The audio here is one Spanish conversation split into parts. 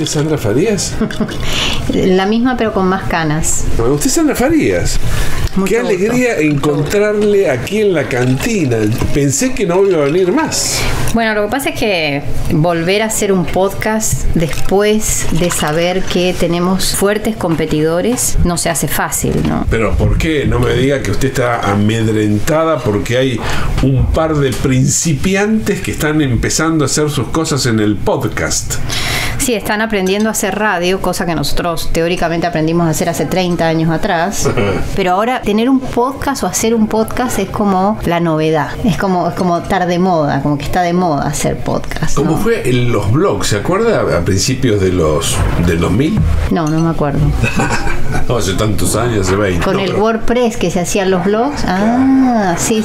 ¿Usted es Sandra Farías? La misma, pero con más canas. ¿Usted es Sandra Farías? Mucho Qué alegría gusto. encontrarle aquí en la cantina. Pensé que no iba a venir más. Bueno, lo que pasa es que volver a hacer un podcast después de saber que tenemos fuertes competidores no se hace fácil, ¿no? Pero ¿por qué? No me diga que usted está amedrentada porque hay un par de principiantes que están empezando a hacer sus cosas en el podcast. Sí, están aprendiendo a hacer radio, cosa que nosotros teóricamente aprendimos a hacer hace 30 años atrás. Pero ahora tener un podcast o hacer un podcast es como la novedad. Es como estar de moda, como que está de moda hacer podcast, ¿no? ¿Cómo fue en los blogs? ¿Se acuerda a principios del 2000? No me acuerdo. No, hace tantos años, hace 20. Con el WordPress que se hacían los blogs. Ah, sí.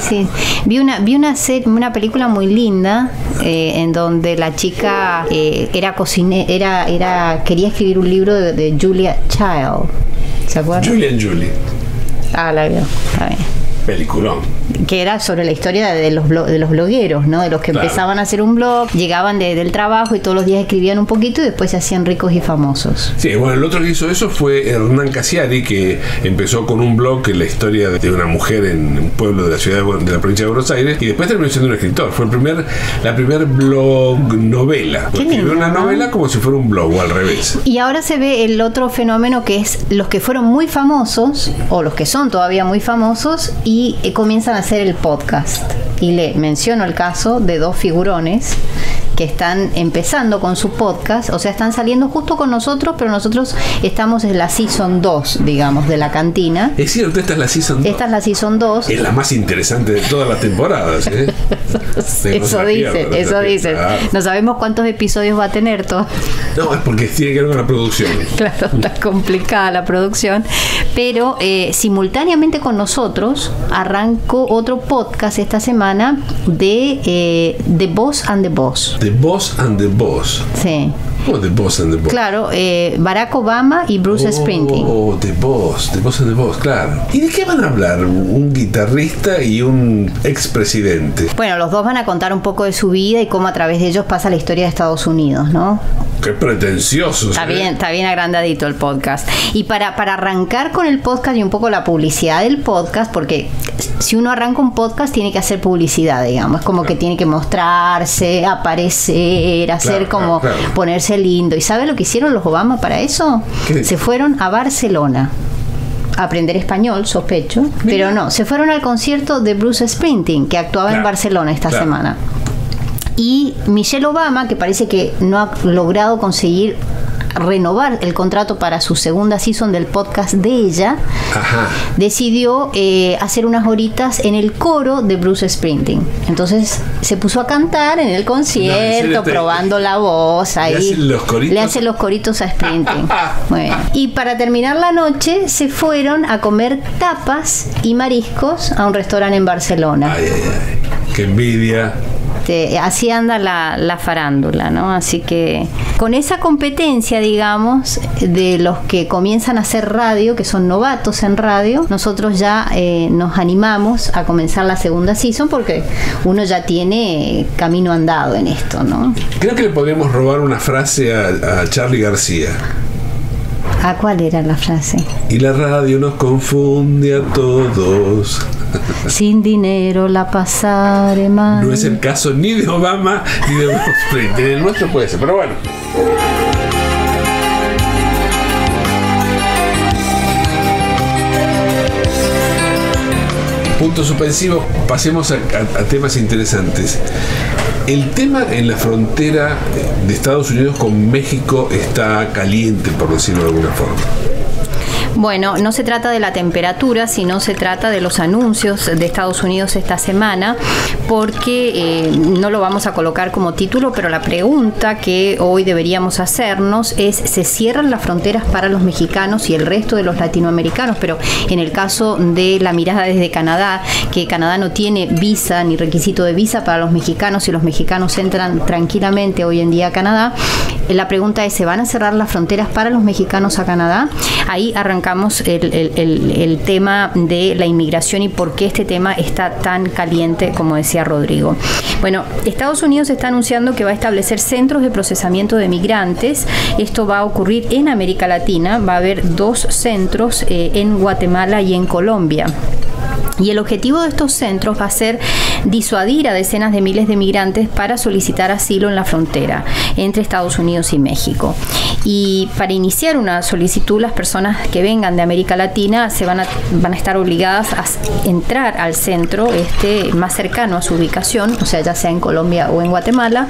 Vi una película muy linda en donde la chica era cocinera, quería escribir un libro de Julia Child. ¿Se acuerdan? Julia and Julie. Ah, la veo. Está bien. Peliculón. Que era sobre la historia de los blogueros, ¿no? De los que empezaban a hacer un blog, llegaban del trabajo y todos los días escribían un poquito y después se hacían ricos y famosos. Sí, bueno, el otro que hizo eso fue Hernán Casiari, que empezó con un blog en la historia de una mujer en un pueblo de la ciudad de la provincia de Buenos Aires y después terminó siendo un escritor. Fue la primer blog novela. Escribió una novela como si fuera un blog o al revés. Y ahora se ve el otro fenómeno que es los que fueron muy famosos o los que son todavía muy famosos y comienzan a hacer el podcast. Y le menciono el caso de dos figurones que están empezando con su podcast, o sea, están saliendo justo con nosotros, pero nosotros estamos en la Season 2, digamos, de la cantina. Es cierto, esta es la Season 2. Esta es la Season 2. Es la más interesante de todas las temporadas, ¿eh? Eso dicen. No sabemos cuántos episodios va a tener todo. No, es porque tiene que ver con la producción. Claro, está complicada la producción. Pero simultáneamente con nosotros arrancó otro podcast esta semana de The Boss and the Boss. The Boss and the Boss. Sí. Oh, The Boss and the Boss. Claro, Barack Obama y Bruce Springsteen. Oh, The Boss and the Boss, claro. ¿Y de qué van a hablar un guitarrista y un expresidente? Bueno, los dos van a contar un poco de su vida y cómo a través de ellos pasa la historia de Estados Unidos, ¿no? Qué pretencioso. Está bien agrandadito el podcast. Y para arrancar con el podcast y un poco la publicidad del podcast, porque si uno arranca un podcast tiene que hacer publicidad, digamos. Es como que tiene que mostrarse, aparecer, hacer ponerse lindo. ¿Y sabe lo que hicieron los Obama para eso? ¿Qué? Se fueron a Barcelona a aprender español, sospecho. Mira. Pero no, se fueron al concierto de Bruce Springsteen, que actuaba en Barcelona esta semana. Y Michelle Obama, que parece que no ha logrado conseguir renovar el contrato para su segunda season del podcast de ella, decidió hacer unas horitas en el coro de Bruce Springsteen. Entonces se puso a cantar en el concierto, probando la voz ahí. Le hace los coritos a Springsteen. Bueno. Y para terminar la noche se fueron a comer tapas y mariscos a un restaurante en Barcelona. Ay, qué envidia. Así anda la farándula, ¿no? Así que con esa competencia, digamos, de los que comienzan a hacer radio, que son novatos en radio, nosotros ya nos animamos a comenzar la segunda season porque uno ya tiene camino andado en esto, ¿no? Creo que le podríamos robar una frase a Charly García. ¿A cuál era la frase? Y la radio nos confunde a todos. Sin dinero la pasaré mal. No es el caso ni de Obama ni de Bruce Springsteen. El nuestro puede ser, pero bueno. Punto suspensivo, pasemos a temas interesantes. El tema en la frontera de Estados Unidos con México está caliente, por decirlo de alguna forma. Bueno, no se trata de la temperatura, sino se trata de los anuncios de Estados Unidos esta semana, porque no lo vamos a colocar como título, pero la pregunta que hoy deberíamos hacernos es: ¿se cierran las fronteras para los mexicanos y el resto de los latinoamericanos? Pero en el caso de la mirada desde Canadá, que Canadá no tiene visa ni requisito de visa para los mexicanos y los mexicanos entran tranquilamente hoy en día a Canadá, la pregunta es: ¿se van a cerrar las fronteras para los mexicanos a Canadá? Ahí arrancamos arrancamos el tema de la inmigración y por qué este tema está tan caliente, como decía Rodrigo. Bueno, Estados Unidos está anunciando que va a establecer centros de procesamiento de migrantes. Esto va a ocurrir en América Latina. Va a haber 2 centros en Guatemala y en Colombia. Y el objetivo de estos centros va a ser disuadir a decenas de miles de migrantes para solicitar asilo en la frontera entre Estados Unidos y México. Y para iniciar una solicitud, las personas que vengan de América Latina van a estar obligadas a entrar al centro más cercano a su ubicación, o sea, ya sea en Colombia o en Guatemala,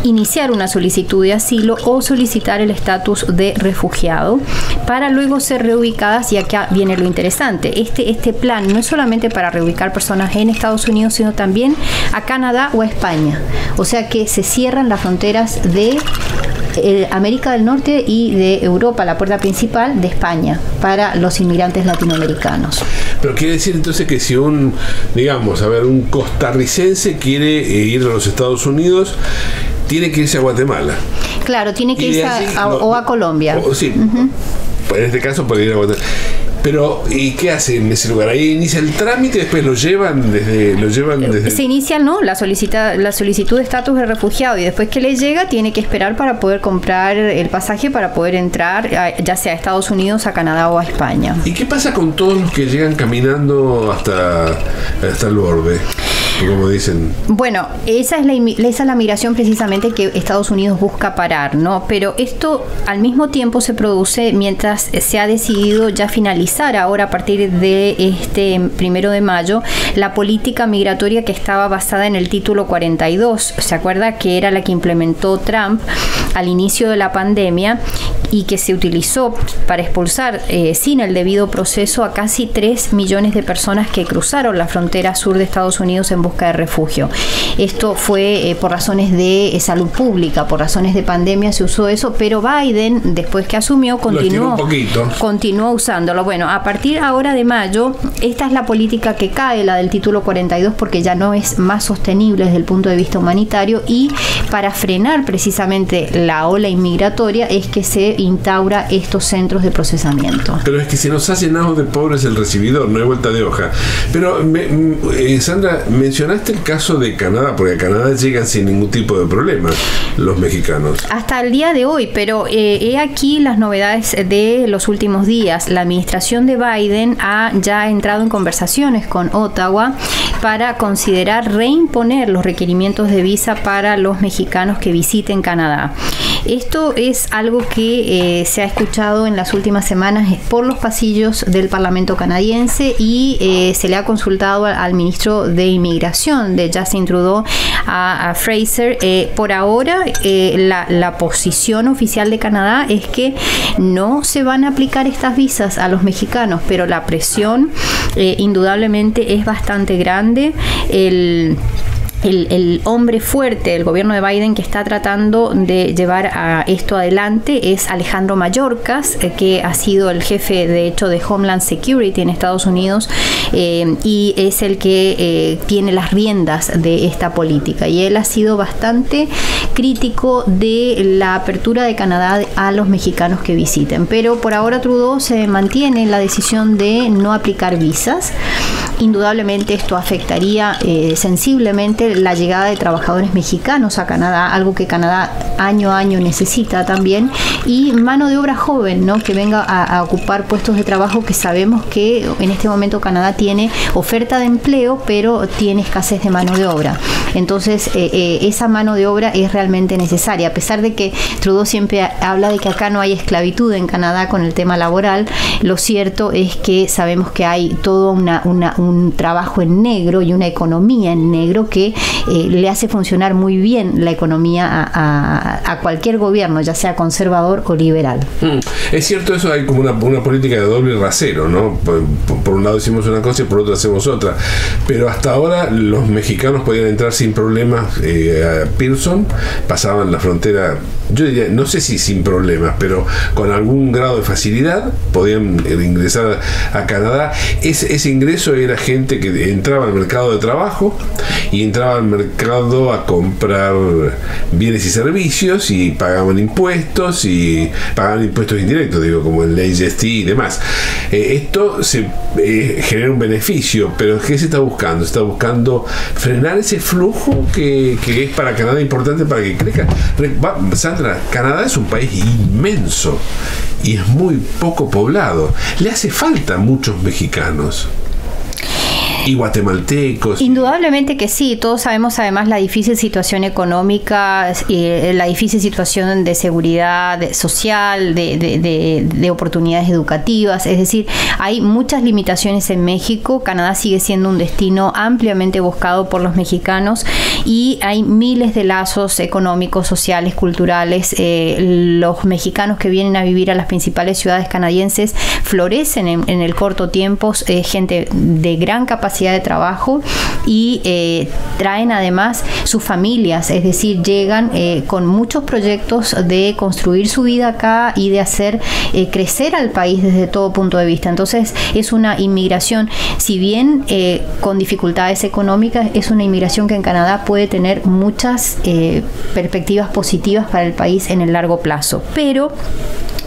iniciar una solicitud de asilo o solicitar el estatus de refugiado para luego ser reubicadas. Y acá viene lo interesante. Este plan no es solamente para reubicar personas en Estados Unidos, sino también a Canadá o a España. O sea que se cierran las fronteras de América del Norte y de Europa, la puerta principal de España, para los inmigrantes latinoamericanos. Pero quiere decir entonces que si un costarricense quiere ir a los Estados Unidos, tiene que irse a Guatemala. Claro, tiene que irse a Colombia. Sí, en este caso puede ir a Guatemala. Pero, ¿y qué hace en ese lugar? Ahí inicia el trámite, después lo llevan desde... Se inicia, la solicitud de estatus de refugiado, y después que le llega tiene que esperar para poder comprar el pasaje para poder entrar, ya sea a Estados Unidos, a Canadá o a España. ¿Y qué pasa con todos los que llegan caminando hasta el borde? Como dicen. Bueno, esa es la migración precisamente que Estados Unidos busca parar, ¿no? Pero esto al mismo tiempo se produce mientras se ha decidido ya finalizar ahora a partir de este 1 de mayo la política migratoria que estaba basada en el título 42. ¿Se acuerda? Que era la que implementó Trump al inicio de la pandemia y que se utilizó para expulsar sin el debido proceso a casi 3 millones de personas que cruzaron la frontera sur de Estados Unidos en busca de refugio. Esto fue por razones de salud pública, por razones de pandemia se usó eso, pero Biden, después que asumió, continuó usándolo. Bueno, a partir ahora de mayo, esta es la política que cae, la del título 42, porque ya no es más sostenible desde el punto de vista humanitario, y para frenar precisamente la ola inmigratoria es que se instaura estos centros de procesamiento. Pero es que se nos ha llenado de pobres el recibidor, no hay vuelta de hoja. Pero, Sandra, mencionaste el caso de Canadá, porque a Canadá llegan sin ningún tipo de problema los mexicanos. Hasta el día de hoy, pero he aquí las novedades de los últimos días. La administración de Biden ha ya entrado en conversaciones con Ottawa para considerar reimponer los requerimientos de visa para los mexicanos que visiten Canadá. Esto es algo que se ha escuchado en las últimas semanas por los pasillos del Parlamento canadiense y se le ha consultado al ministro de Inmigración de Justin Trudeau, a Fraser. Por ahora, la posición oficial de Canadá es que no se van a aplicar estas visas a los mexicanos, pero la presión indudablemente es bastante grande. El hombre fuerte del gobierno de Biden que está tratando de llevar a esto adelante es Alejandro Mayorkas, que ha sido el jefe de hecho de Homeland Security en Estados Unidos, y es el que tiene las riendas de esta política, y él ha sido bastante crítico de la apertura de Canadá a los mexicanos que visiten, pero por ahora Trudeau se mantiene en la decisión de no aplicar visas. Indudablemente esto afectaría sensiblemente la llegada de trabajadores mexicanos a Canadá, algo que Canadá año a año necesita también, y mano de obra joven, ¿no?, que venga a ocupar puestos de trabajo que sabemos que en este momento Canadá tiene oferta de empleo, pero tiene escasez de mano de obra. Entonces esa mano de obra es realmente necesaria, a pesar de que Trudeau siempre habla de que acá no hay esclavitud en Canadá con el tema laboral. Lo cierto es que sabemos que hay todo un trabajo en negro y una economía en negro que le hace funcionar muy bien la economía a cualquier gobierno, ya sea conservador o liberal. Es cierto eso, hay como una política de doble rasero, ¿no? Por un lado decimos una cosa y por otro hacemos otra, pero hasta ahora los mexicanos podían entrar sin problemas a Pearson, pasaban la frontera, yo diría, no sé si sin problemas, pero con algún grado de facilidad podían ingresar a Canadá. Ese ingreso era gente que entraba al mercado de trabajo y entraba al mercado a comprar bienes y servicios y pagaban impuestos indirectos, digo, como el HST y demás. Esto genera un beneficio, pero ¿qué se está buscando? Se está buscando frenar ese flujo que es para Canadá importante para que crezca. Sandra, Canadá es un país inmenso y es muy poco poblado. Le hace falta muchos mexicanos y guatemaltecos. Indudablemente que sí, todos sabemos además la difícil situación económica, la difícil situación de seguridad social, de oportunidades educativas, es decir, hay muchas limitaciones en México. Canadá sigue siendo un destino ampliamente buscado por los mexicanos y hay miles de lazos económicos, sociales, culturales. Los mexicanos que vienen a vivir a las principales ciudades canadienses florecen en el corto tiempo, gente de gran capacidad de trabajo y traen además sus familias, es decir, llegan con muchos proyectos de construir su vida acá y de hacer crecer al país desde todo punto de vista. Entonces es una inmigración, si bien con dificultades económicas, es una inmigración que en Canadá puede tener muchas perspectivas positivas para el país en el largo plazo, pero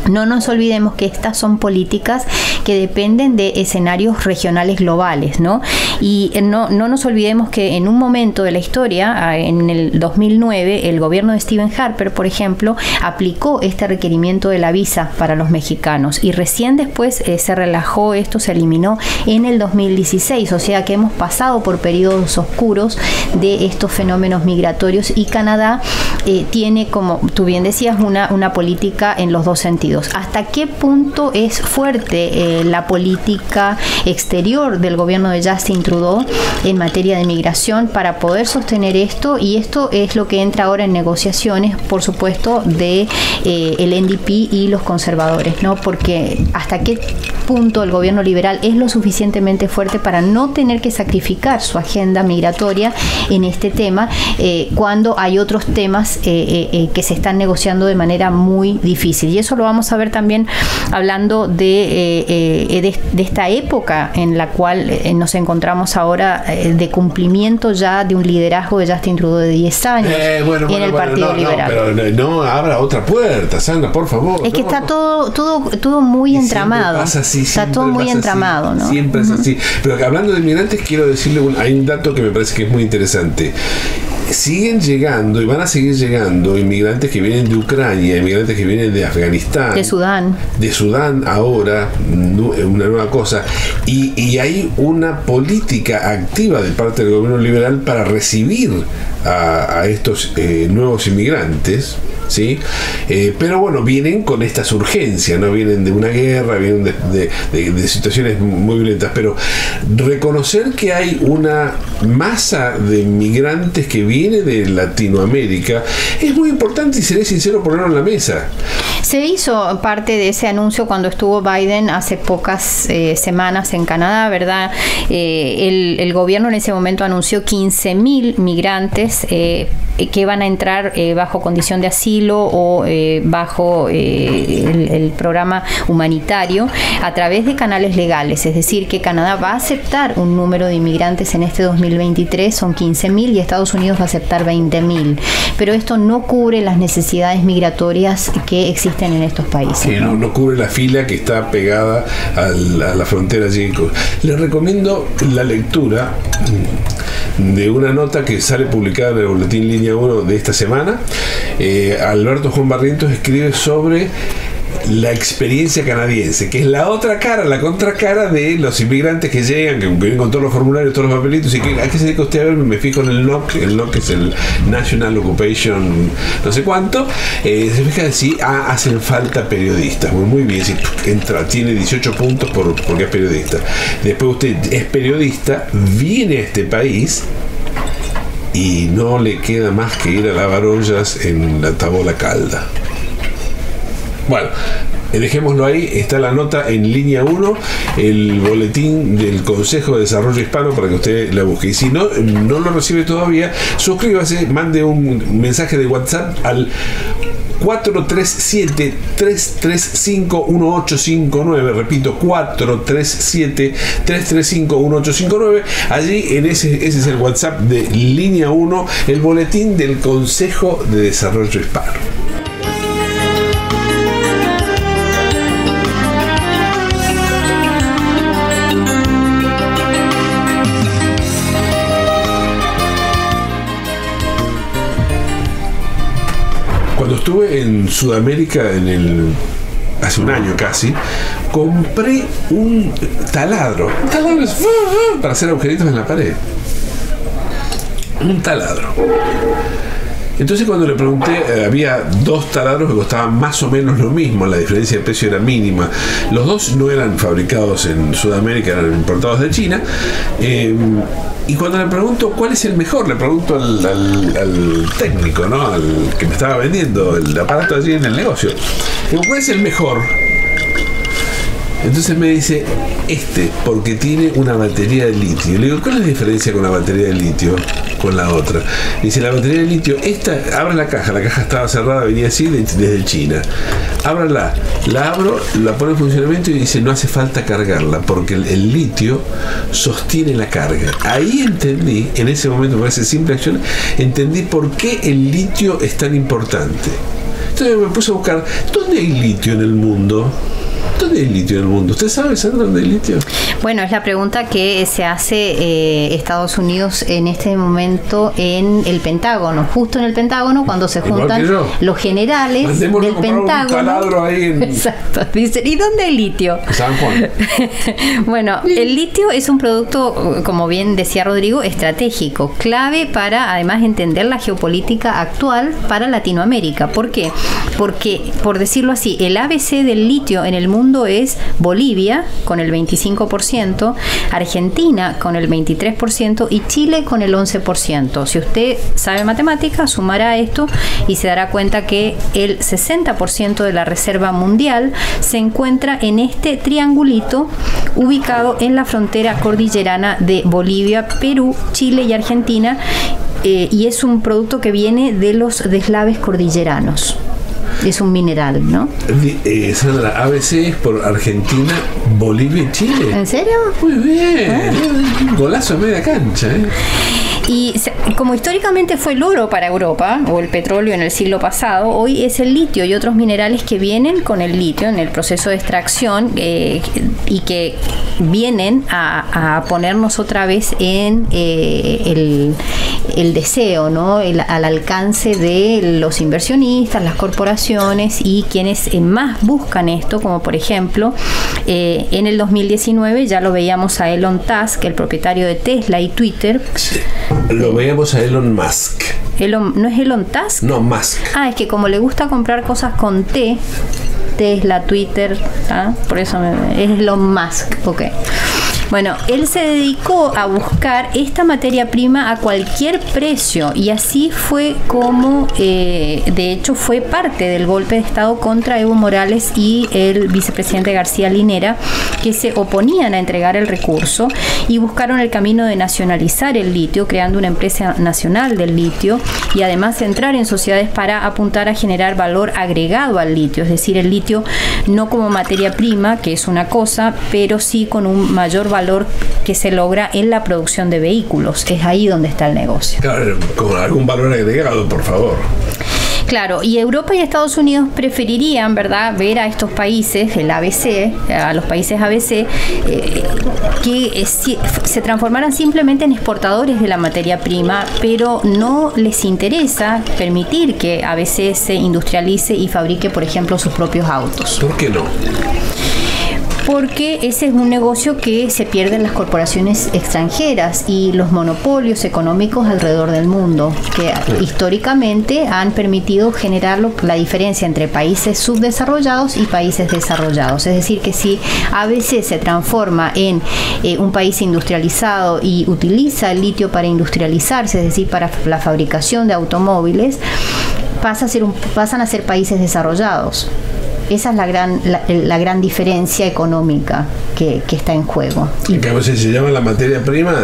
no nos olvidemos que estas son políticas que dependen de escenarios regionales globales, ¿no? Y no nos olvidemos que en un momento de la historia, en el 2009, el gobierno de Stephen Harper, por ejemplo, aplicó este requerimiento de la visa para los mexicanos y recién después se relajó esto, se eliminó en el 2016, o sea que hemos pasado por periodos oscuros de estos fenómenos migratorios y Canadá tiene, como tú bien decías, una política en los dos sentidos. ¿Hasta qué punto es fuerte la política exterior del gobierno de Justin Trudeau en materia de migración para poder sostener esto? Y esto es lo que entra ahora en negociaciones, por supuesto, de el NDP y los conservadores, ¿no? Porque hasta qué punto el gobierno liberal es lo suficientemente fuerte para no tener que sacrificar su agenda migratoria en este tema cuando hay otros temas que se están negociando de manera muy difícil. Y eso lo vamos a ver también hablando de esta época en la cual nos encontramos ahora de cumplimiento ya de un liderazgo de Justin Trudeau de 10 años en el Partido Liberal. Pero no abra otra puerta, Sandra, por favor. Es que está todo muy entramado. Está todo muy entramado, ¿no? Siempre es así. Pero hablando de inmigrantes, quiero decirle, hay un dato que me parece que es muy interesante. Siguen llegando y van a seguir llegando inmigrantes que vienen de Ucrania, inmigrantes que vienen de Afganistán, de Sudán ahora, una nueva cosa, y hay una política activa de parte del gobierno liberal para recibir a estos nuevos inmigrantes, ¿sí? Pero bueno, vienen con estas urgencias, no vienen de una guerra, vienen de situaciones muy violentas, pero reconocer que hay una masa de migrantes que viene de Latinoamérica es muy importante y seré sincero ponerlo en la mesa. Se hizo parte de ese anuncio cuando estuvo Biden hace pocas semanas en Canadá, ¿verdad? El gobierno en ese momento anunció 15.000 migrantes que van a entrar bajo condición de asilo o bajo el programa humanitario a través de canales legales. Es decir, que Canadá va a aceptar un número de inmigrantes en este 2023, son 15.000, y Estados Unidos va a aceptar 20.000. Pero esto no cubre las necesidades migratorias que existen en estos países. Sí, no cubre la fila que está pegada a la frontera allí. Les recomiendo la lectura de una nota que sale publicada en el Boletín Línea 1 de esta semana. Alberto Juan Barrientos escribe sobre la experiencia canadiense, que es la otra cara, la contracara de los inmigrantes que llegan, que vienen con todos los formularios, todos los papelitos, y que ¿a qué se dedica usted? A ver, me fijo en el NOC es el National Occupation no sé cuánto, se fija de si hacen falta periodistas. Muy bien, si entra, tiene 18 puntos porque es periodista. Después usted es periodista, viene a este país y no le queda más que ir a lavar ollas en la Tabola Calda. Bueno, dejémoslo ahí, está la nota en línea 1, el boletín del Consejo de Desarrollo Hispano, para que usted la busque. Y si no lo recibe todavía, suscríbase, mande un mensaje de WhatsApp al 437-335-1859, repito, 437-335-1859. Allí ese es el WhatsApp de línea 1, el boletín del Consejo de Desarrollo Hispano. Cuando estuve en Sudamérica hace un año casi, compré un taladro. Un taladro es para hacer agujeritos en la pared. Un taladro. Entonces cuando le pregunté, había dos taladros que costaban más o menos lo mismo, la diferencia de precio era mínima. Los dos no eran fabricados en Sudamérica, eran importados de China. Y cuando le pregunto cuál es el mejor, le pregunto al técnico, ¿no? Al que me estaba vendiendo el aparato allí en el negocio. Digo, ¿cuál es el mejor? Entonces me dice, porque tiene una batería de litio. Le digo, ¿cuál es la diferencia con la batería de litio con la otra? Dice, la batería de litio, abre la caja estaba cerrada, venía así desde China. Ábrala, la abro, la pone en funcionamiento y dice, no hace falta cargarla, porque el litio sostiene la carga. Ahí entendí, en ese momento, por esa simple acción, entendí por qué el litio es tan importante. Entonces me puse a buscar, ¿dónde hay litio en el mundo? ¿Dónde hay litio en el mundo? ¿Usted sabe, Sandra, dónde hay litio? Bueno, es la pregunta que se hace Estados Unidos en este momento en el Pentágono, justo en el Pentágono, cuando se juntan los generales del Pentágono. Exacto. Dicen, ¿y dónde hay litio? San Juan. Bueno, el litio es un producto, como bien decía Rodrigo, estratégico, clave para además entender la geopolítica actual para Latinoamérica. ¿Por qué? Porque, por decirlo así, el ABC del litio en el mundo es Bolivia con el 25%, Argentina con el 23% y Chile con el 11%. Si usted sabe matemáticas, sumará esto y se dará cuenta que el 60% de la reserva mundial se encuentra en este triangulito ubicado en la frontera cordillerana de Bolivia, Perú, Chile y Argentina, y es un producto que viene de los deslaves cordilleranos. Es un mineral, ¿no? Sandra, ABC es por Argentina, Bolivia y Chile. ¿En serio? Muy bien. Un golazo a media cancha, ¿eh? Y como históricamente fue el oro para Europa, o el petróleo en el siglo pasado, hoy es el litio y otros minerales que vienen con el litio en el proceso de extracción y que vienen a ponernos otra vez en el deseo, ¿no? Al alcance de los inversionistas, las corporaciones y quienes más buscan esto, como por ejemplo en el 2019 ya lo veíamos a Elon Musk, el propietario de Tesla y Twitter. Sí. Lo veíamos a Elon Musk. ¿No es Elon Musk? No, Musk. Es que como le gusta comprar cosas con T, Tesla, Twitter, por eso es Elon Musk. Ok. Bueno, él se dedicó a buscar esta materia prima a cualquier precio y así fue como, de hecho, fue parte del golpe de Estado contra Evo Morales y el vicepresidente García Linera, que se oponían a entregar el recurso y buscaron el camino de nacionalizar el litio, creando una empresa nacional del litio y además entrar en sociedades para apuntar a generar valor agregado al litio, es decir, el litio no como materia prima, que es una cosa, pero sí con un mayor valor que se logra en la producción de vehículos. Es ahí donde está el negocio. Claro, con algún valor agregado, por favor. Claro, y Europa y Estados Unidos preferirían, ¿verdad?, ver a estos países, el ABC, a los países ABC, que se transformaran simplemente en exportadores de la materia prima, pero no les interesa permitir que ABC se industrialice y fabrique, por ejemplo, sus propios autos. ¿Por qué no? Porque ese es un negocio que se pierde en las corporaciones extranjeras y los monopolios económicos alrededor del mundo, que históricamente han permitido generar la diferencia entre países subdesarrollados y países desarrollados. Es decir, que si ABC se transforma en un país industrializado y utiliza el litio para industrializarse, es decir, para la fabricación de automóviles, pasan a ser países desarrollados. Esa es la gran diferencia económica que está en juego. Que a veces se llama la materia prima,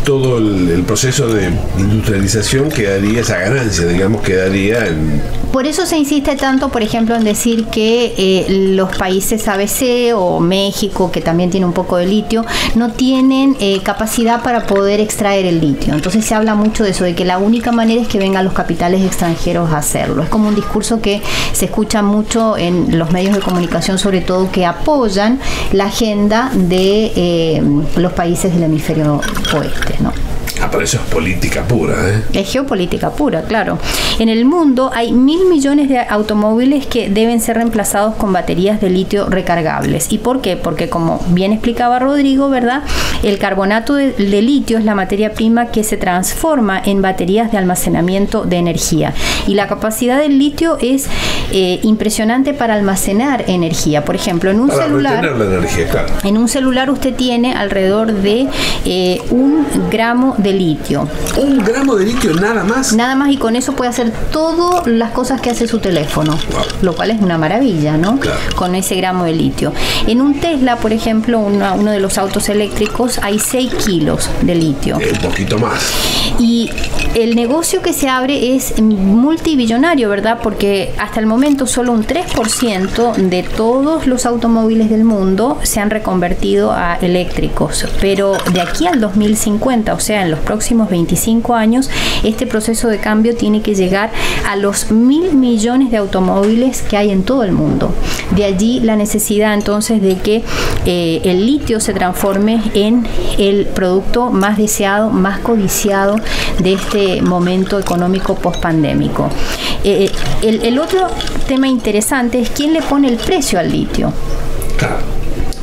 todo el proceso de industrialización quedaría, esa ganancia, digamos, quedaría en... Por eso se insiste tanto, por ejemplo, en decir que los países ABC o México, que también tiene un poco de litio, no tienen capacidad para poder extraer el litio. Entonces se habla mucho de eso, de que la única manera es que vengan los capitales extranjeros a hacerlo. Es como un discurso que se escucha mucho en los medios de comunicación, sobre todo, que apoyan la agenda de los países del hemisferio oeste, ¿no? Pero eso es política pura, Es geopolítica pura, claro. En el mundo hay 1.000 millones de automóviles que deben ser reemplazados con baterías de litio recargables. ¿Y por qué? Porque, como bien explicaba Rodrigo, ¿verdad?, el carbonato de litio es la materia prima que se transforma en baterías de almacenamiento de energía. Y la capacidad del litio es impresionante para almacenar energía. Por ejemplo, en un celular, retener la energía, claro. En un celular usted tiene alrededor de 1 gramo de litio. 1 gramo de litio nada más. Nada más, y con eso puede hacer todas las cosas que hace su teléfono, wow, lo cual es una maravilla, ¿no? Claro. Con ese gramo de litio. En un Tesla, por ejemplo, uno de los autos eléctricos, hay 6 kilos de litio. Un poquito más. Y el negocio que se abre es multibillonario, ¿verdad? Porque hasta el momento solo un 3% de todos los automóviles del mundo se han reconvertido a eléctricos. Pero de aquí al 2050, o sea, en los próximos 25 años, este proceso de cambio tiene que llegar a los 1.000 millones de automóviles que hay en todo el mundo. De allí la necesidad entonces de que el litio se transforme en el producto más deseado, más codiciado de este momento económico post-pandémico. El otro tema interesante es quién le pone el precio al litio. Claro.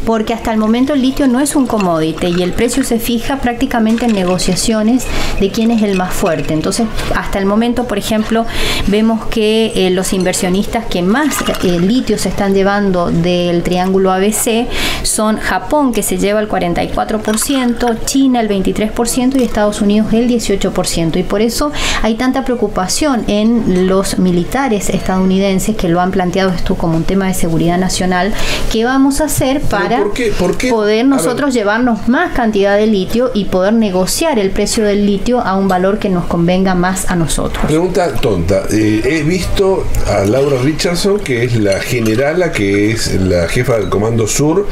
Porque hasta el momento el litio no es un commodity y el precio se fija prácticamente en negociaciones de quién es el más fuerte. Entonces, hasta el momento, por ejemplo, vemos que los inversionistas que más litio se están llevando del triángulo ABC son Japón, que se lleva el 44%, China el 23% y Estados Unidos el 18%. Y por eso hay tanta preocupación en los militares estadounidenses, que lo han planteado esto como un tema de seguridad nacional. ¿Qué vamos a hacer para ¿Por qué? Poder nosotros llevarnos más cantidad de litio y poder negociar el precio del litio a un valor que nos convenga más a nosotros? Pregunta tonta. He visto a Laura Richardson, que es la generala, que es la jefa del Comando Sur,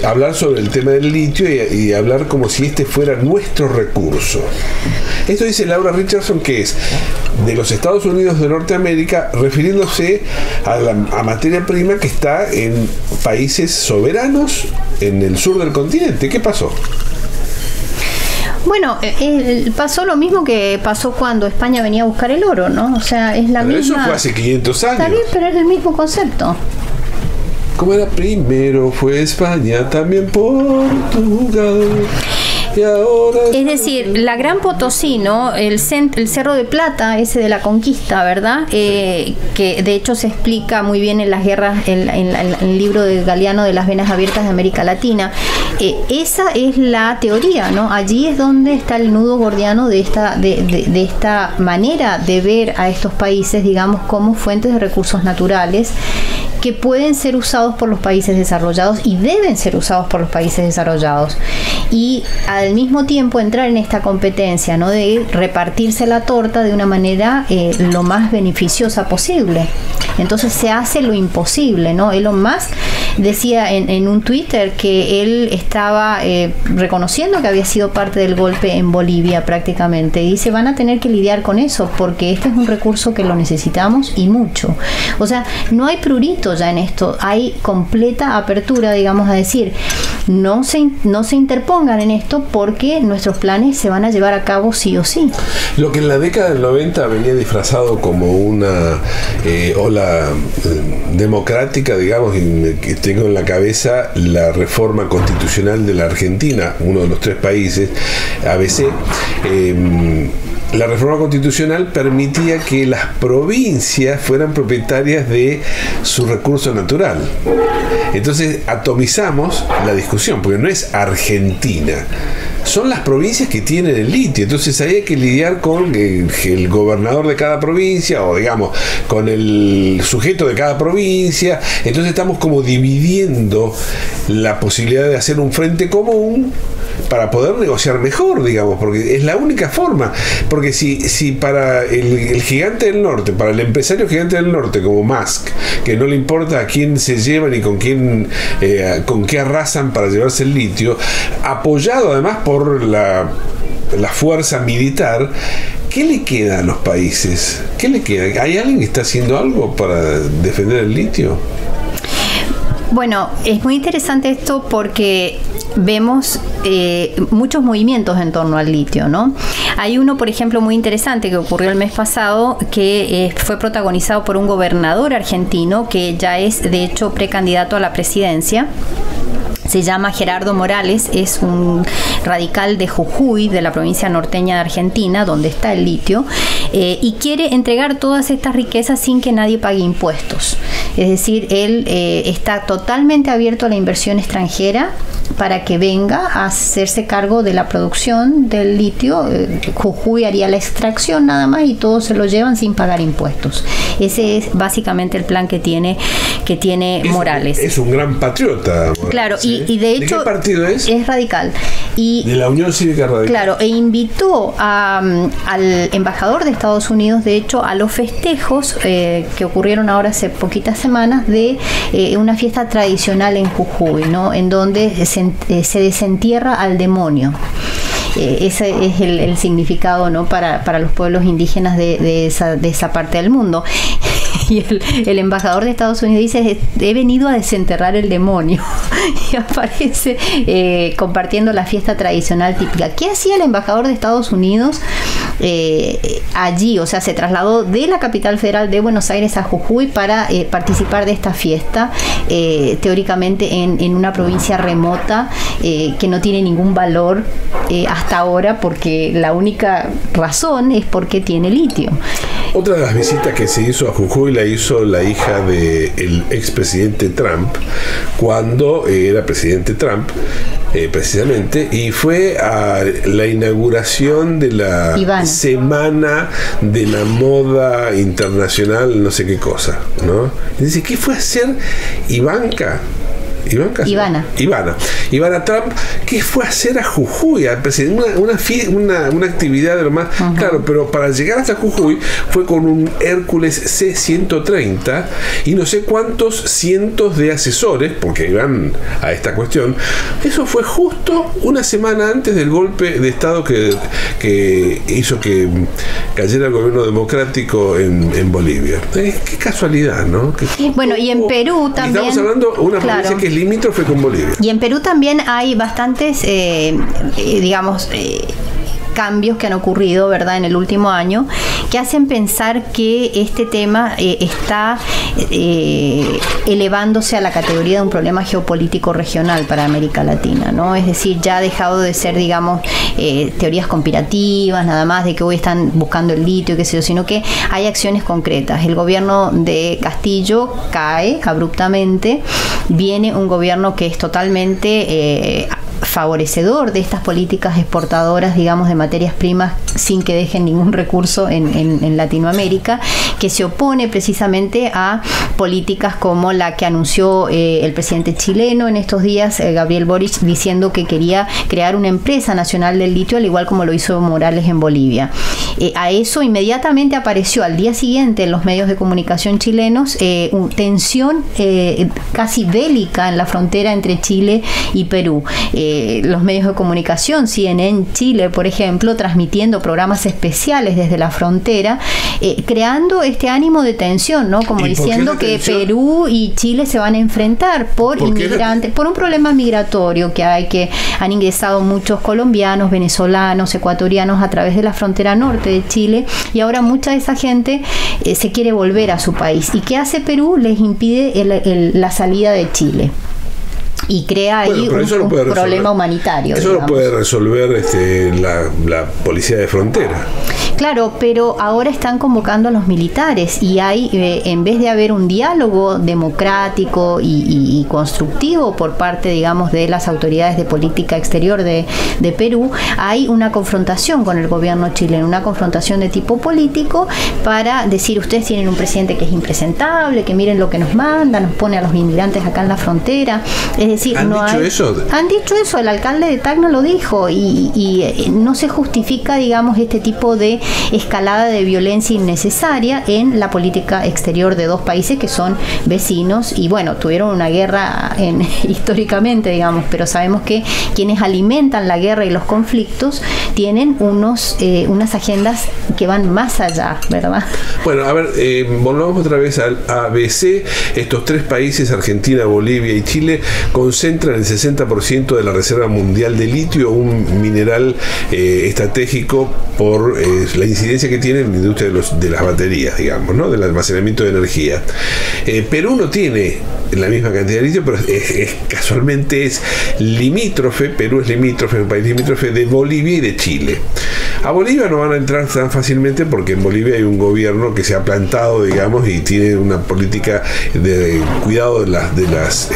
hablar sobre el tema del litio y hablar como si este fuera nuestro recurso. Esto dice Laura Richardson, que es de los Estados Unidos de Norteamérica, refiriéndose a materia prima que está en países soberanos en el sur del continente. ¿Qué pasó? Bueno, pasó lo mismo que pasó cuando España venía a buscar el oro, ¿no? O sea, es la pero misma... Eso fue hace 500 años. Está bien, pero es el mismo concepto. Como era primero fue España, también Portugal. Y ahora es decir, la Gran Potosí, ¿no? El Cerro de Plata, ese de la conquista, ¿verdad? Que de hecho se explica muy bien en las guerras, en el libro de Galeano de las venas abiertas de América Latina. Esa es la teoría, ¿no? Allí es donde está el nudo gordiano de esta manera de ver a estos países, digamos, como fuentes de recursos naturales que pueden ser usados por los países desarrollados y deben ser usados por los países desarrollados. Y al mismo tiempo entrar en esta competencia, ¿no? De repartirse la torta de una manera lo más beneficiosa posible. Entonces se hace lo imposible, ¿no? Elon Musk decía en un Twitter que él estaba reconociendo que había sido parte del golpe en Bolivia prácticamente. Y dice, van a tener que lidiar con eso porque este es un recurso que lo necesitamos y mucho. O sea, no hay prurito ya en esto, hay completa apertura, digamos, a decir, no se interpongan en esto porque nuestros planes se van a llevar a cabo sí o sí. Lo que en la década del 90 venía disfrazado como una ola democrática, digamos, que tengo en la cabeza la reforma constitucional de la Argentina, uno de los 3 países ABC. La reforma constitucional permitía que las provincias fueran propietarias de su recurso natural. Entonces atomizamos la discusión, porque no es Argentina, son las provincias que tienen el litio. Entonces ahí hay que lidiar con el gobernador de cada provincia, o digamos, con el sujeto de cada provincia. Entonces estamos como dividiendo la posibilidad de hacer un frente común para poder negociar mejor, digamos, porque es la única forma. Porque si para el gigante del norte, para el empresario gigante del norte como Musk, que no le importa a quién se llevan y con quién, con qué arrasan para llevarse el litio, apoyado además por la fuerza militar, ¿qué le queda a los países? ¿Qué le queda? ¿Hay alguien que está haciendo algo para defender el litio? Bueno, es muy interesante esto porque vemos muchos movimientos en torno al litio, ¿no? Hay uno, por ejemplo, muy interesante que ocurrió el mes pasado, que fue protagonizado por un gobernador argentino que ya es, de hecho, precandidato a la presidencia. Se llama Gerardo Morales, es un radical de Jujuy, de la provincia norteña de Argentina, donde está el litio, y quiere entregar todas estas riquezas sin que nadie pague impuestos. Es decir, él está totalmente abierto a la inversión extranjera para que venga a hacerse cargo de la producción del litio. Jujuy haría la extracción nada más y todos se lo llevan sin pagar impuestos. Ese es básicamente el plan que tiene Morales. Es un gran patriota. Claro, ¿sí? y de hecho... ¿De qué partido es? Es radical. De la Unión Cívica Radical. Claro, e invitó al embajador de Estados Unidos, de hecho, a los festejos que ocurrieron ahora hace poquitas semanas de una fiesta tradicional en Jujuy, ¿no? En donde se desentierra al demonio. Ese es el significado, ¿no? para los pueblos indígenas de esa parte del mundo. Y el embajador de Estados Unidos dice: he venido a desenterrar el demonio. Y aparece compartiendo la fiesta tradicional típica. ¿Qué hacía el embajador de Estados Unidos allí? O sea, se trasladó de la capital federal de Buenos Aires a Jujuy para participar de esta fiesta, teóricamente en una provincia remota que no tiene ningún valor hasta ahora, porque la única razón es porque tiene litio. Otra de las visitas que se hizo a Jujuy la hizo la hija del expresidente Trump, cuando era presidente Trump, precisamente, y fue a la inauguración de la Semana de la Moda Internacional, no sé qué cosa, ¿no? Y dice, ¿qué fue a hacer Ivana Trump? ¿Qué fue a hacer a Jujuy? Una actividad de lo más... Uh-huh. Claro, pero para llegar hasta Jujuy fue con un Hércules C-130 y no sé cuántos cientos de asesores, porque iban a esta cuestión. Eso fue justo una semana antes del golpe de Estado que hizo que cayera el gobierno democrático en Bolivia. Qué casualidad, ¿no? Bueno, y en Perú también... Estamos hablando de una provincia que es limítrofe con Bolivia. Y en Perú también hay bastantes, cambios que han ocurrido, ¿verdad?, en el último año, que hacen pensar que este tema está elevándose a la categoría de un problema geopolítico regional para América Latina, ¿no? Es decir, ya ha dejado de ser, digamos, teorías conspirativas, nada más de que hoy están buscando el litio, qué sé yo, sino que hay acciones concretas. El gobierno de Castillo cae abruptamente, viene un gobierno que es totalmente favorecedor de estas políticas exportadoras, digamos, de materias primas sin que dejen ningún recurso en Latinoamérica, que se opone precisamente a políticas como la que anunció el presidente chileno en estos días, Gabriel Boric, diciendo que quería crear una empresa nacional del litio, al igual como lo hizo Morales en Bolivia. A eso inmediatamente apareció al día siguiente en los medios de comunicación chilenos tensión casi bélica en la frontera entre Chile y Perú. Los medios de comunicación, CNN Chile, por ejemplo, transmitiendo programas especiales desde la frontera, creando este ánimo de tensión, ¿no? Como diciendo que Perú y Chile se van a enfrentar por inmigrantes, por un problema migratorio que han ingresado muchos colombianos, venezolanos, ecuatorianos a través de la frontera norte de Chile, y ahora mucha de esa gente se quiere volver a su país. ¿Y qué hace Perú? Les impide la salida de Chile. y crea ahí un problema humanitario. Eso lo puede resolver la policía de frontera. Claro, pero ahora están convocando a los militares y hay, en vez de haber un diálogo democrático y constructivo por parte, digamos, de las autoridades de política exterior de Perú, hay una confrontación con el gobierno chileno, una confrontación de tipo político para decir, ustedes tienen un presidente que es impresentable, que miren lo que nos manda, nos pone a los inmigrantes acá en la frontera. Es decir, ¿Han dicho eso? Han dicho eso, el alcalde de Tacna lo dijo y no se justifica, digamos, este tipo de escalada de violencia innecesaria en la política exterior de dos países que son vecinos y bueno, tuvieron una guerra históricamente, digamos, pero sabemos que quienes alimentan la guerra y los conflictos tienen unas agendas que van más allá, ¿verdad? Bueno, a ver, volvamos otra vez al ABC. Estos tres países, Argentina, Bolivia y Chile, concentran el 60% de la reserva mundial de litio, un mineral estratégico por la incidencia que tiene en la industria de las baterías, digamos, ¿no? Del almacenamiento de energía. Perú no tiene la misma cantidad de litio, pero casualmente es limítrofe. Perú es limítrofe, un país limítrofe de Bolivia y de Chile. A Bolivia no van a entrar tan fácilmente porque en Bolivia hay un gobierno que se ha plantado, digamos, y tiene una política de cuidado de las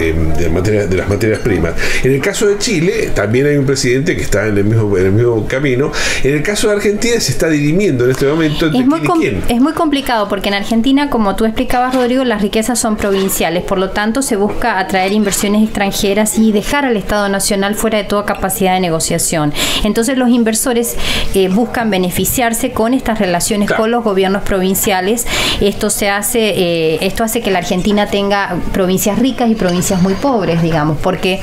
materias primas. En el caso de Chile también hay un presidente que está en el mismo camino. En el caso de Argentina se está dirimiendo en este momento entre quién y quién. Es muy complicado porque en Argentina, como tú explicabas, Rodrigo, las riquezas son provinciales, por lo tanto se busca atraer inversiones extranjeras y dejar al Estado Nacional fuera de toda capacidad de negociación. Entonces los inversores buscan beneficiarse con estas relaciones con los gobiernos provinciales. Esto hace que la Argentina tenga provincias ricas y provincias muy pobres, digamos, porque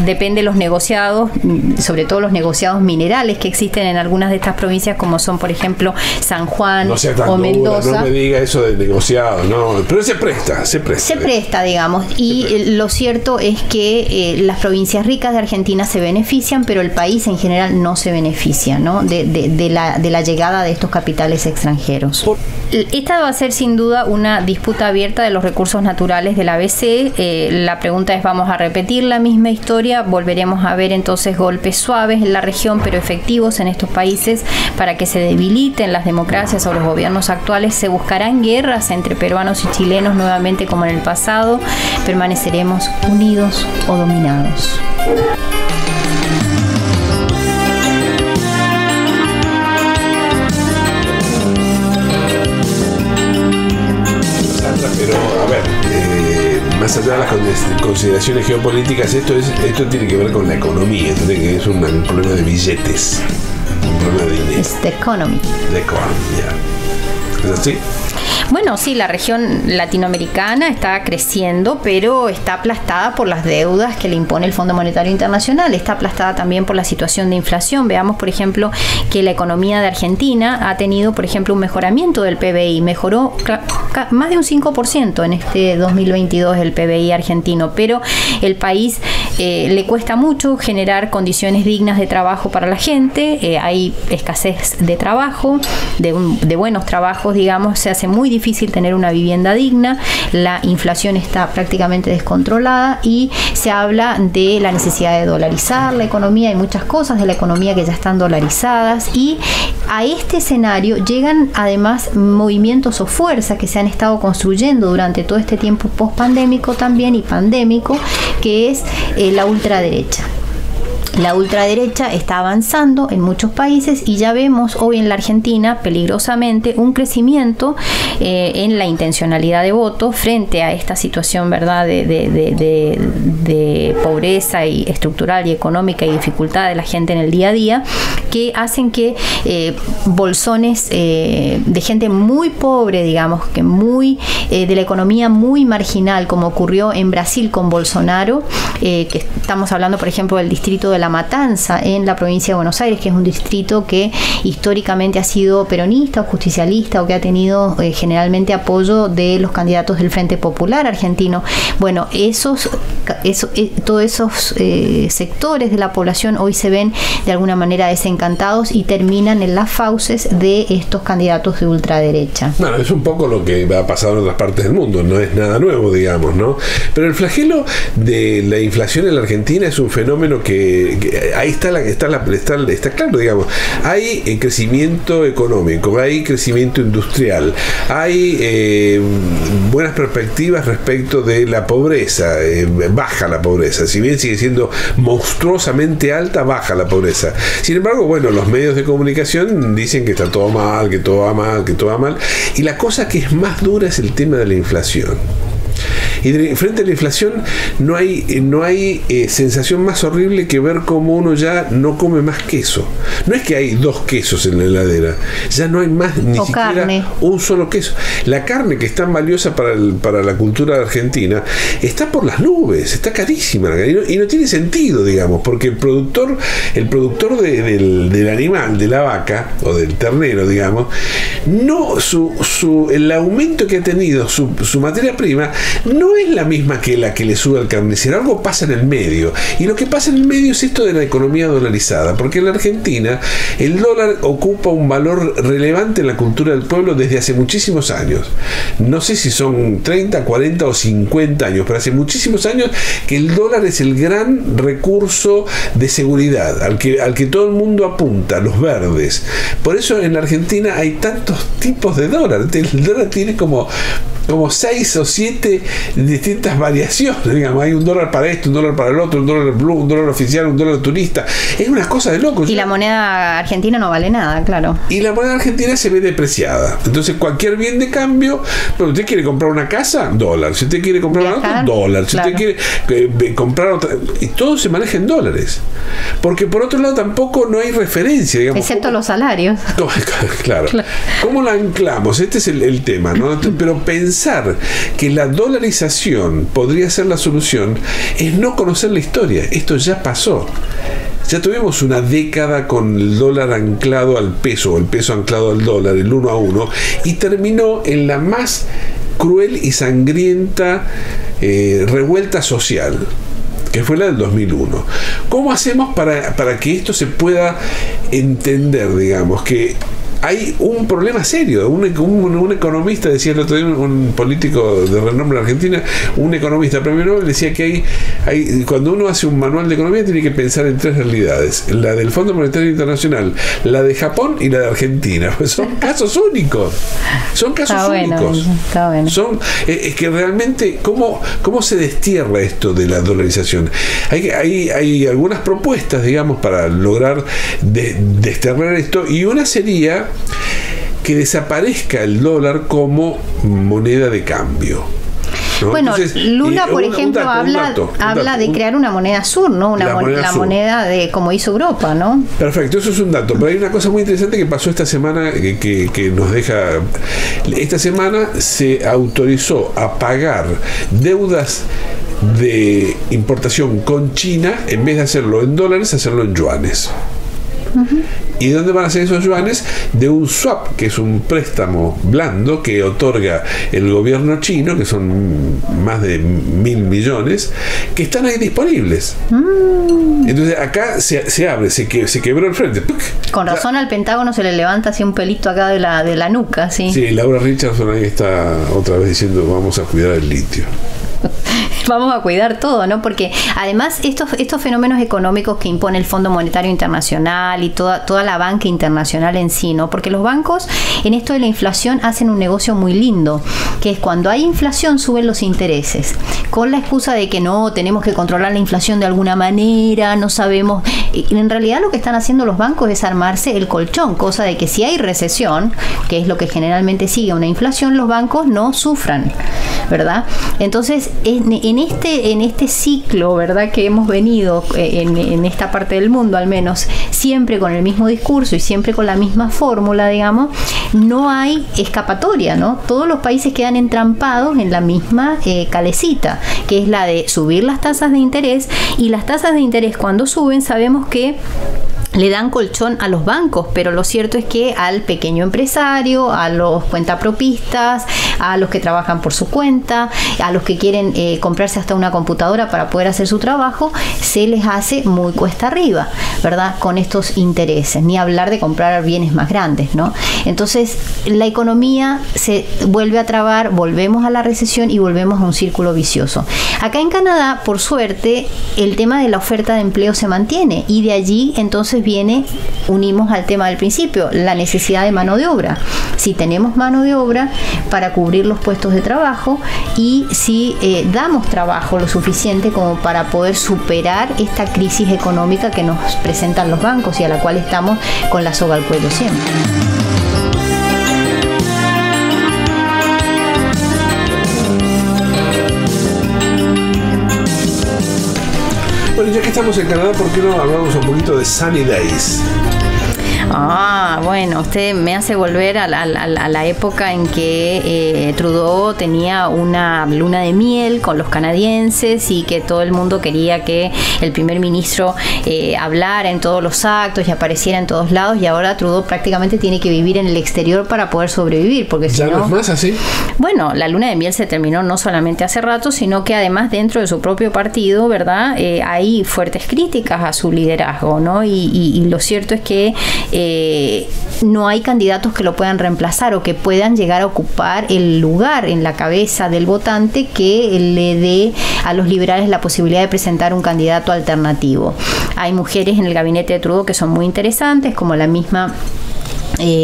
depende de los negociados, sobre todo los negociados minerales que existen en algunas de estas provincias, como son, por ejemplo, San Juan o Mendoza. No me diga eso de negociado, no, pero se presta, digamos, y lo cierto es que las provincias ricas de Argentina se benefician, pero el país en general no se beneficia, ¿no? de la llegada de estos capitales extranjeros. Esta va a ser sin duda una disputa abierta de los recursos naturales del ABC. La pregunta es, ¿vamos a repetir la misma historia? ¿Volveremos a ver entonces golpes suaves en la región pero efectivos en estos países para que se debiliten las democracias o los gobiernos actuales? ¿Se buscarán guerras entre peruanos y chilenos nuevamente como en el pasado? ¿Permaneceremos unidos o dominados? Pero, a ver, más allá de las consideraciones geopolíticas, esto tiene que ver con la economía, que es un problema de billetes, un problema de dinero. Es the economy. The economy, ¿Es así? Bueno, sí, la región latinoamericana está creciendo, pero está aplastada por las deudas que le impone el Fondo Monetario Internacional, está aplastada también por la situación de inflación. Veamos, por ejemplo, que la economía de Argentina ha tenido, por ejemplo, un mejoramiento del PBI, mejoró más de un 5% en este 2022 el PBI argentino, pero el país le cuesta mucho generar condiciones dignas de trabajo para la gente, hay escasez de trabajo, de buenos trabajos, digamos, se hace muy difícil tener una vivienda digna, la inflación está prácticamente descontrolada y se habla de la necesidad de dolarizar la economía. Hay muchas cosas de la economía que ya están dolarizadas y a este escenario llegan además movimientos o fuerzas que se han estado construyendo durante todo este tiempo post-pandémico también y pandémico, que es la ultraderecha. La ultraderecha está avanzando en muchos países y ya vemos hoy en la Argentina peligrosamente un crecimiento en la intencionalidad de voto frente a esta situación, ¿verdad?, de pobreza y estructural y económica y dificultad de la gente en el día a día, que hacen que bolsones de gente muy pobre, digamos, que de la economía muy marginal, como ocurrió en Brasil con Bolsonaro, que estamos hablando, por ejemplo, del distrito distrito de La Matanza en la provincia de Buenos Aires, que es un distrito que históricamente ha sido peronista o justicialista o que ha tenido generalmente apoyo de los candidatos del Frente Popular argentino. Bueno, todos esos sectores de la población hoy se ven de alguna manera desencantados y terminan en las fauces de estos candidatos de ultraderecha. Bueno, es un poco lo que ha pasado en otras partes del mundo, no es nada nuevo, digamos, ¿no? Pero el flagelo de la inflación en la Argentina es un fenómeno que ahí está claro, digamos. Hay crecimiento económico, hay crecimiento industrial, hay buenas perspectivas respecto de la pobreza, baja la pobreza, si bien sigue siendo monstruosamente alta, baja la pobreza. Sin embargo, bueno, los medios de comunicación dicen que está todo mal, que todo va mal, que todo va mal, y la cosa que es más dura es el tema de la inflación. Y frente a la inflación no hay sensación más horrible que ver cómo uno ya no come más queso. No es que hay 2 quesos en la heladera, ya no hay más ni siquiera carne. Un solo queso. La carne, que es tan valiosa para la cultura argentina, está por las nubes, está carísima y no tiene sentido, digamos, porque el productor del animal, de la vaca o del ternero, digamos, no el aumento que ha tenido su materia prima no es la misma que la que le sube al carnicero. Algo pasa en el medio, y lo que pasa en el medio es esto de la economía dolarizada, porque en la Argentina el dólar ocupa un valor relevante en la cultura del pueblo desde hace muchísimos años. No sé si son 30, 40 o 50 años, pero hace muchísimos años que el dólar es el gran recurso de seguridad al que todo el mundo apunta, los verdes. Por eso en la Argentina hay tantos tipos de dólar. El dólar tiene como 6 o 7 distintas variaciones, digamos. Hay un dólar para esto, un dólar para el otro, un dólar blue, un dólar oficial, un dólar turista. Es una cosa de loco. Y la moneda argentina no vale nada, claro. Y la moneda argentina se ve depreciada. Entonces cualquier bien de cambio, pero usted quiere comprar una casa, dólar. Si usted quiere comprar una otra, dólar. Si usted quiere comprar otra, y todo se maneja en dólares. Porque por otro lado tampoco no hay referencia, digamos. Excepto los salarios. Claro. ¿Cómo la anclamos? Este es el tema, ¿no? Pero pensar que la dolarización podría ser la solución es no conocer la historia. Esto ya pasó. Ya tuvimos una década con el dólar anclado al peso, o el peso anclado al dólar, el 1 a 1, y terminó en la más cruel y sangrienta revuelta social, que fue la del 2001. ¿Cómo hacemos para que esto se pueda entender, digamos, que hay un problema serio? Un economista decía el otro día, un político de renombre en Argentina, un economista premio Nobel, decía que hay cuando uno hace un manual de economía tiene que pensar en 3 realidades: la del Fondo Monetario Internacional, la de Japón y la de Argentina. Pues son casos únicos. Son casos únicos. Está bueno. Es que realmente, ¿cómo se destierra esto de la dolarización? Hay algunas propuestas, digamos, para lograr desterrar esto, y una sería que desaparezca el dólar como moneda de cambio, ¿no? Bueno, entonces, Lula, por ejemplo, habla de crear una moneda sur, ¿no? La moneda de como hizo Europa, ¿no? Perfecto, eso es un dato. Pero hay una cosa muy interesante que pasó esta semana que nos deja. Esta semana se autorizó a pagar deudas de importación con China, en vez de hacerlo en dólares, hacerlo en yuanes. Uh-huh. ¿Y de dónde van a ser esos yuanes? De un swap, que es un préstamo blando que otorga el gobierno chino, que son más de 1.000 millones, que están ahí disponibles. Entonces acá se abre, se quebró el frente. Con razón al Pentágono se le levanta así un pelito acá de la nuca, ¿sí? Sí, Laura Richardson ahí está otra vez diciendo: vamos a cuidar el litio. Vamos a cuidar todo, ¿no? Porque además estos fenómenos económicos que impone el Fondo Monetario Internacional y toda la banca internacional en sí, ¿no? Porque los bancos en esto de la inflación hacen un negocio muy lindo, que es cuando hay inflación suben los intereses, con la excusa de que no, tenemos que controlar la inflación de alguna manera, no sabemos. En realidad lo que están haciendo los bancos es armarse el colchón, cosa de que si hay recesión, que es lo que generalmente sigue una inflación, los bancos no sufran, ¿verdad? Entonces Entonces, en este ciclo, ¿verdad?, que hemos venido en esta parte del mundo, al menos, siempre con el mismo discurso y siempre con la misma fórmula, digamos, no hay escapatoria, ¿no? Todos los países quedan entrampados en la misma calecita, que es la de subir las tasas de interés, y las tasas de interés cuando suben sabemos que le dan colchón a los bancos, pero lo cierto es que al pequeño empresario, a los cuentapropistas, a los que trabajan por su cuenta, a los que quieren comprarse hasta una computadora para poder hacer su trabajo, se les hace muy cuesta arriba, ¿verdad?, con estos intereses, ni hablar de comprar bienes más grandes, ¿no? Entonces, la economía se vuelve a trabar, volvemos a la recesión y volvemos a un círculo vicioso. Acá en Canadá, por suerte, el tema de la oferta de empleo se mantiene, y de allí entonces unimos al tema del principio, la necesidad de mano de obra. Si tenemos mano de obra para cubrir los puestos de trabajo, y si damos trabajo lo suficiente como para poder superar esta crisis económica que nos presentan los bancos y a la cual estamos con la soga al cuello siempre. Bueno, ya que estamos en Canadá, ¿por qué no hablamos un poquito de Sunny Days? Bueno, usted me hace volver a la época en que Trudeau tenía una luna de miel con los canadienses y que todo el mundo quería que el primer ministro hablara en todos los actos y apareciera en todos lados, y ahora Trudeau prácticamente tiene que vivir en el exterior para poder sobrevivir, porque ¿Ya no es más así? Bueno, la luna de miel se terminó no solamente hace rato, sino que además dentro de su propio partido, ¿verdad?, hay fuertes críticas a su liderazgo, ¿no? Y lo cierto es que no hay candidatos que lo puedan reemplazar o que puedan llegar a ocupar el lugar en la cabeza del votante que le dé a los liberales la posibilidad de presentar un candidato alternativo. Hay mujeres en el gabinete de Trudeau que son muy interesantes, como la misma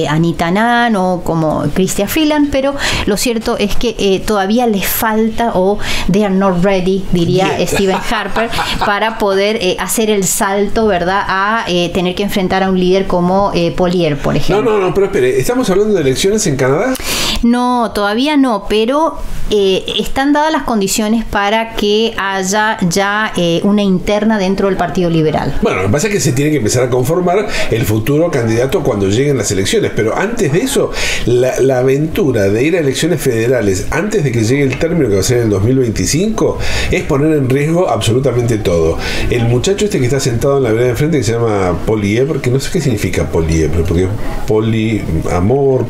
Anita Nan o como Chrystia Freeland, pero lo cierto es que todavía les falta, o they are not ready, diría Stephen Harper, para poder hacer el salto, ¿verdad?, a tener que enfrentar a un líder como Poilievre, por ejemplo. No, pero espere, ¿estamos hablando de elecciones en Canadá? No, todavía no, pero están dadas las condiciones para que haya ya una interna dentro del Partido Liberal. Bueno, lo que pasa es que se tiene que empezar a conformar el futuro candidato cuando lleguen las elecciones, pero antes de eso, la aventura de ir a elecciones federales antes de que llegue el término que va a ser en el 2025 es poner en riesgo absolutamente todo. El muchacho este que está sentado en la vereda de enfrente, que se llama Poilievre, que no sé qué significa Poilievre, porque poliedro.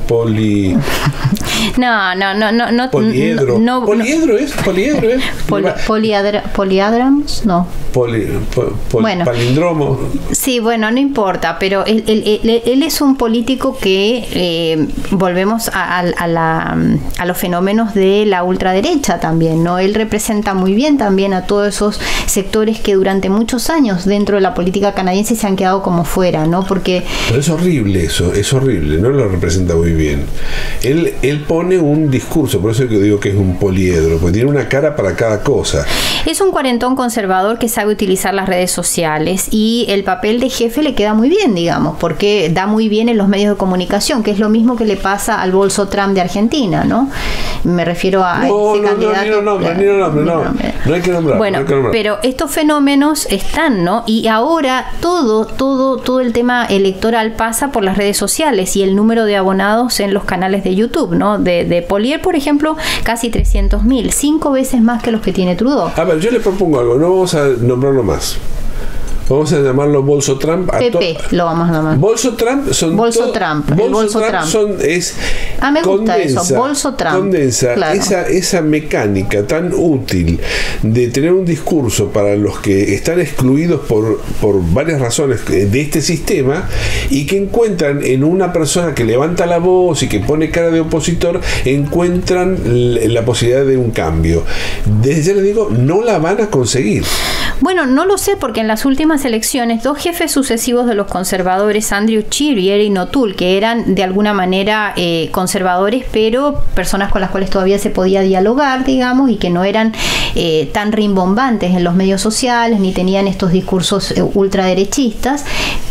Poliedro es. Poliadrams, no. Bueno, palindromo. Sí, bueno, no importa, pero él es un político que volvemos a los fenómenos de la ultraderecha también, ¿no? Él representa muy bien también a todos esos sectores que durante muchos años dentro de la política canadiense se han quedado como fuera, ¿no? Porque pero es horrible eso, es horrible, no lo representa muy bien. Él pone un discurso, por eso que digo que es un poliedro, porque tiene una cara para cada cosa. Es un cuarentón conservador que sabe utilizar las redes sociales, y el papel de jefe le queda muy bien, digamos, porque da muy bien en los medios de comunicación, que es lo mismo que le pasa al bolso Trump de Argentina, ¿no? Me refiero a ese candidato. No hay que nombrar. Bueno, pero estos fenómenos están, ¿no? Y ahora todo el tema electoral pasa por las redes sociales y el número de abonados en los canales de YouTube, ¿no? De Poilievre, por ejemplo, casi 300.000, 5 veces más que los que tiene Trudeau. A ver, yo le propongo algo, no vamos a nombrarlo más. Vamos a llamarlo Bolso Trump. PP lo vamos a llamar. Bolso Trump son Bolso Trump. Bolso Trump me gusta eso, Bolso Trump. Condensa claro. esa mecánica tan útil de tener un discurso para los que están excluidos por varias razones de este sistema, y que encuentran en una persona que levanta la voz y que pone cara de opositor, encuentran la posibilidad de un cambio. Desde ya les digo, no la van a conseguir. Bueno, no lo sé, porque en las últimas elecciones 2 jefes sucesivos de los conservadores, Andrew Scheer y Erin O'Toole, que eran de alguna manera conservadores, pero personas con las cuales todavía se podía dialogar, digamos, y que no eran tan rimbombantes en los medios sociales, ni tenían estos discursos ultraderechistas,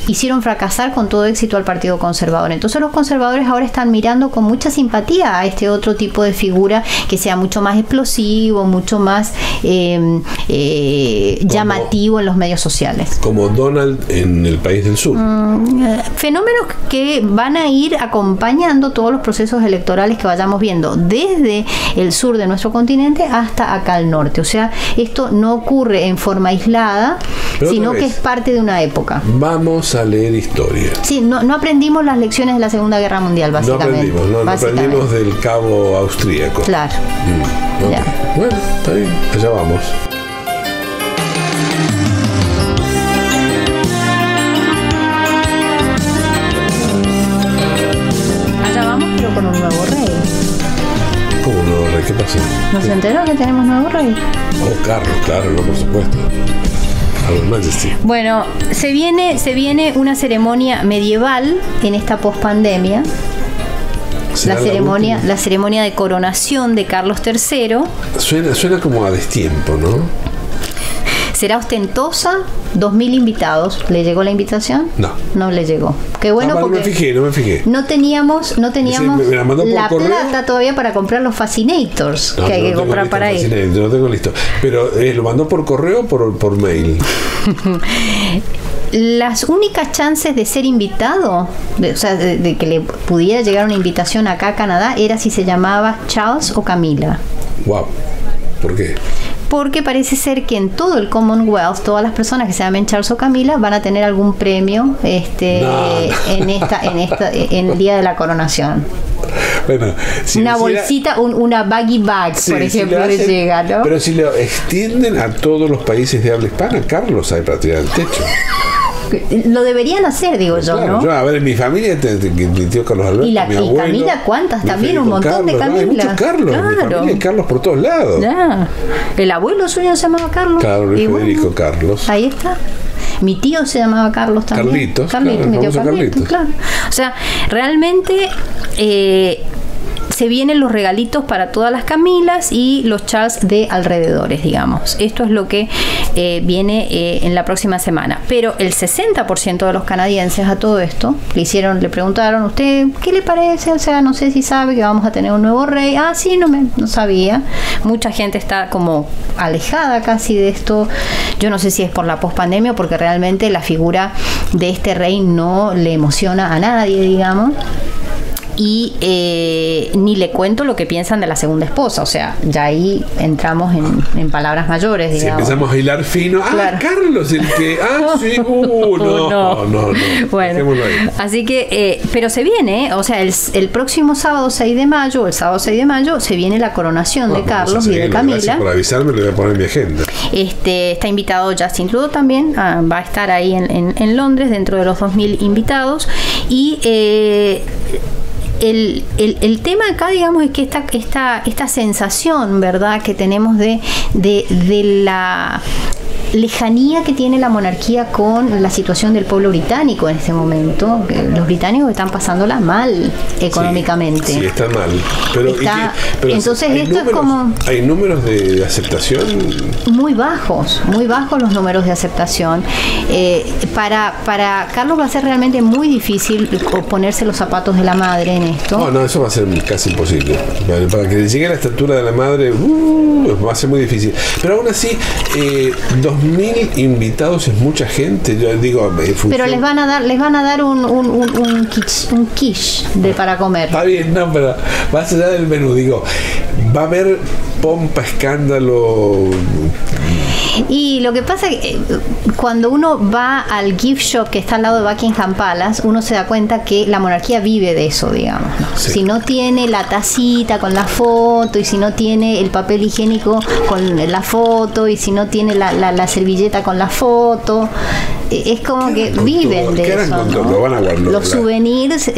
hicieron fracasar con todo éxito al Partido Conservador. Entonces los conservadores ahora están mirando con mucha simpatía a este otro tipo de figura que sea mucho más explosivo, mucho más llamativo en los medios sociales. Como Donald en el país del sur. Fenómenos que van a ir acompañando todos los procesos electorales que vayamos viendo desde el sur de nuestro continente hasta acá al norte. O sea, esto no ocurre en forma aislada, sino que es parte de una época. Vamos a leer historia. Sí, no aprendimos las lecciones de la Segunda Guerra Mundial, básicamente. No aprendimos del cabo austríaco. Claro. Okay. Bueno, está bien, allá vamos. Allá vamos, pero con un nuevo rey. ¿Cómo un nuevo rey? ¿Qué pasó? ¿No se enteró que tenemos nuevo rey? Oh, Carlos, claro, no, por supuesto. Bueno, se viene una ceremonia medieval en esta pospandemia. La ceremonia de coronación de Carlos III. Suena como a destiempo, ¿no? Será ostentosa, 2.000 invitados. ¿Le llegó la invitación? No le llegó. Qué bueno, no porque me fijé. No teníamos Sí, la plata todavía para comprar los Fascinators que hay que comprar para ir. No tengo listo. Pero ¿lo mandó por correo o por mail? Las únicas chances de ser invitado, de que le pudiera llegar una invitación acá a Canadá, era si se llamaba Charles o Camila. Wow. ¿Por qué? Porque parece ser que en todo el Commonwealth todas las personas que se llamen Charles o Camila van a tener algún premio en el día de la coronación. Bueno, una bolsita, una baggy bag, por ejemplo, le llega, ¿no? Pero si lo extienden a todos los países de habla hispana, Carlos hay para tirar el techo. Lo deberían hacer, digo yo, claro, ¿no? Yo, a ver, en mi familia, mi tío Carlos Alberto, y abuelo, Camila, ¿cuántas? También un montón de Camilas. Hay muchos Carlos, claro. En mi familia hay Carlos por todos lados. Ya. El abuelo suyo se llamaba Carlos. Claro, Federico Carlos. Ahí está. Mi tío se llamaba Carlos también. Carlitos, mi tío Carlitos, claro. O sea, realmente se vienen los regalitos para todas las Camilas y los Charles de alrededores, digamos. Esto es lo que viene en la próxima semana. Pero el 60% de los canadienses a todo esto le preguntaron, ¿usted qué le parece? O sea, no sé si sabe que vamos a tener un nuevo rey. Ah, sí, no sabía. Mucha gente está como alejada casi de esto. Yo no sé si es por la pospandemia o porque realmente la figura de este rey no le emociona a nadie, digamos. Y ni le cuento lo que piensan de la segunda esposa, o sea, ya ahí entramos en palabras mayores, digamos. Si empezamos a hilar fino, claro. Carlos, el que, sí, no. Bueno, así que, pero se viene, o sea, el próximo sábado 6 de mayo, se viene la coronación de Carlos y de Camila. Gracias por avisarme, lo voy a poner en mi agenda. Está invitado Justin Trudeau también, va a estar ahí en Londres, dentro de los 2.000 invitados, y el tema acá, digamos, es que esta sensación, ¿verdad?, que tenemos de la lejanía que tiene la monarquía con la situación del pueblo británico en este momento. Los británicos están pasándola mal económicamente. Sí, están mal. Pero entonces esto es como... ¿Hay números de aceptación? Muy bajos los números de aceptación. Para Carlos va a ser realmente muy difícil ponerse los zapatos de la madre en esto. No, eso va a ser casi imposible. Para que llegue a la estatura de la madre, va a ser muy difícil. Pero aún así, 2.000 invitados es mucha gente. Yo digo, pero les van a dar un quiche para comer. Está bien, no, pero más allá del menú, digo, va a haber pompa, escándalo. Y lo que pasa es que cuando uno va al gift shop que está al lado de Buckingham Palace, uno se da cuenta que la monarquía vive de eso, digamos, ¿no? Sí. Si no tiene la tacita con la foto, y si no tiene el papel higiénico con la foto, y si no tiene la servilleta con la foto, es como que viven de eso, ¿no? Los souvenirs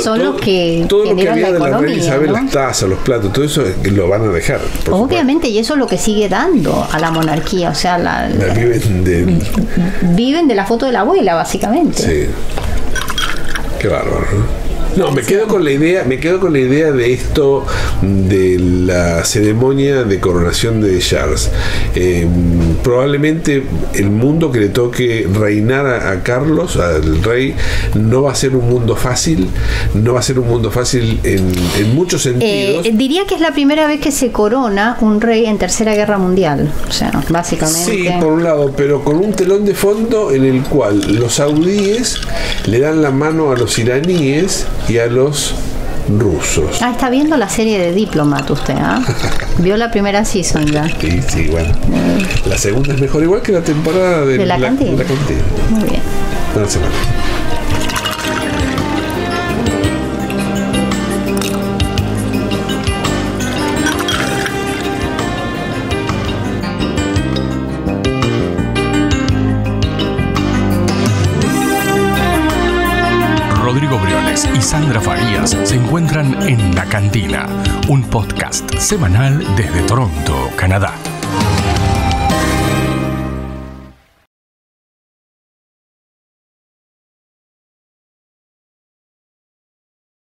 son los que todo generan lo que la economía, de la reina Isabel, ¿no? las tazas, los platos, todo eso lo van a dejar, obviamente, y eso es lo que sigue dando a la monarquía, o sea, viven de la foto de la abuela, básicamente. Sí. Qué bárbaro, ¿no? No, me quedo con la idea de esto, de la ceremonia de coronación de Charles. Probablemente el mundo que le toque reinar a Carlos, al rey, no va a ser un mundo fácil, en muchos sentidos. Diría que es la primera vez que se corona un rey en Tercera Guerra Mundial, o sea, básicamente. Sí, por un lado, pero con un telón de fondo en el cual los saudíes le dan la mano a los iraníes y a los rusos. Está viendo la serie de Diplomat usted, ¿ah? Vio la primera season ya. Sí, bueno. La segunda es mejor, igual que la temporada de la cantina. Muy bien. Buena semana. Rodrigo Briones y Sandra Farías se encuentran en La Cantina, un podcast semanal desde Toronto, Canadá.